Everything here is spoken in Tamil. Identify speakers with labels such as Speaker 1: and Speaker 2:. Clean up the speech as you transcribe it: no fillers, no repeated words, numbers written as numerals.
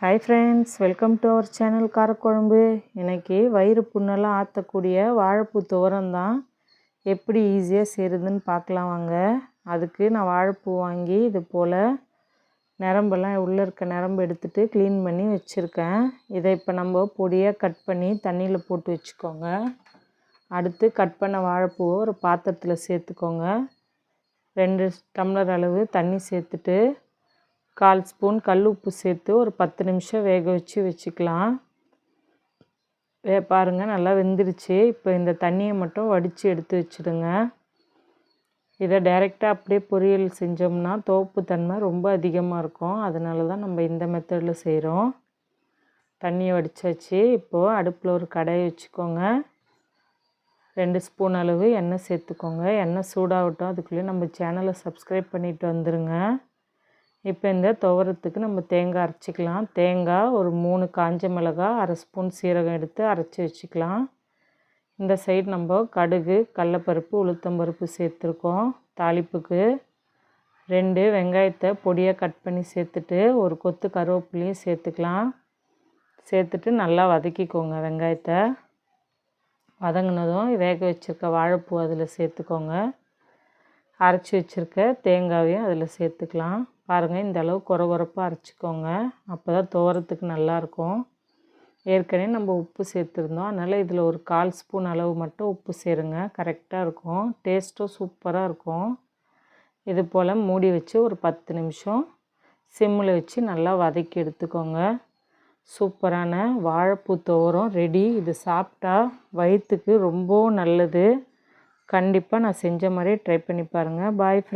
Speaker 1: Hi friends, welcome to our channel Karakuzhambu. இன்றைக்கி வயிறு புண்ணெல்லாம் ஆற்றக்கூடிய வாழைப்பூ துவரம் தான் எப்படி ஈஸியாக செய்கிறதுன்னு பார்க்கலாம் வாங்க. அதுக்கு நான் வாழைப்பூ வாங்கி இது போல் நரம்பெல்லாம் உள்ளே இருக்க நரம்பு எடுத்துகிட்டு க்ளீன் பண்ணி வச்சுருக்கேன். இதை இப்போ நம்ம பொடியாக கட் பண்ணி தண்ணியில் போட்டு வச்சுக்கோங்க. அடுத்து கட் பண்ண வாழைப்பூவை ஒரு பாத்திரத்தில் சேர்த்துக்கோங்க. 2 டம்ளர் அளவு தண்ணி சேர்த்துட்டு 1/4 ஸ்பூன் கல் உப்பு சேர்த்து ஒரு 10 நிமிஷம் வேக வச்சுக்கலாம். பாருங்கள், நல்லா வெந்துடுச்சு. இப்போ இந்த தண்ணியை மட்டும் வடித்து எடுத்து வச்சுடுங்க. இதை டைரெக்டாக அப்படியே பொரியல் செஞ்சோம்னா துவப்பு தன்மை ரொம்ப அதிகமாக இருக்கும். அதனால தான் நம்ம இந்த மெத்தடில் செய்கிறோம். தண்ணியை வடித்தாச்சு. இப்போது அடுப்பில் ஒரு கடாயை வச்சுக்கோங்க. 2 ஸ்பூன் அளவு எண்ணெய் சேர்த்துக்கோங்க. எண்ணெய் சூடாகட்டும். அதுக்குள்ளேயே நம்ம சேனலை சப்ஸ்கிரைப் பண்ணிவிட்டு வந்துடுங்க. இப்போ இந்த துவரத்துக்கு நம்ம தேங்காய் அரைச்சிக்கலாம். தேங்காய் ஒரு 3 காஞ்ச மிளகாய், 1/2 ஸ்பூன் சீரகம் எடுத்து அரைச்சி வச்சுக்கலாம். இந்த சைடு நம்ம கடுகு, கடலப்பருப்பு, உளுத்தம்பருப்பு சேர்த்துருக்கோம். தாளிப்புக்கு 2 வெங்காயத்தை பொடியாக கட் பண்ணி சேர்த்துட்டு ஒரு கொத்து கருவேப்பிலையும் சேர்த்துக்கலாம். சேர்த்துட்டு நல்லா வதக்கிக்கோங்க. வெங்காயத்தை வதங்கினதும் வேக வச்சுருக்க வாழைப்பூ அதில் சேர்த்துக்கோங்க. அரைச்சி வச்சுருக்க தேங்காயையும் அதில் சேர்த்துக்கலாம். பாருங்கள், இந்த அளவு கொரகொரப்பாக அரைச்சிக்கோங்க. அப்போ தான் துவரத்துக்கு நல்லாயிருக்கும். ஏற்கனவே நம்ம உப்பு சேர்த்துருந்தோம். அதனால் இதில் ஒரு 1/4 ஸ்பூன் அளவு மட்டும் உப்பு சேருங்க. கரெக்டாக இருக்கும். டேஸ்ட்டும் சூப்பராக இருக்கும். இது போல் மூடி வச்சு ஒரு 10 நிமிஷம் சிம்மில் வச்சு நல்லா வதக்கி எடுத்துக்கோங்க. சூப்பரான வாழைப்பூ துவரம் ரெடி. இது சாப்பிட்டா வயிற்றுக்கு ரொம்பவும் நல்லது. கண்டிப்பாக நான் செஞ்ச மாதிரியே ட்ரை பண்ணி பாருங்கள். பாய்.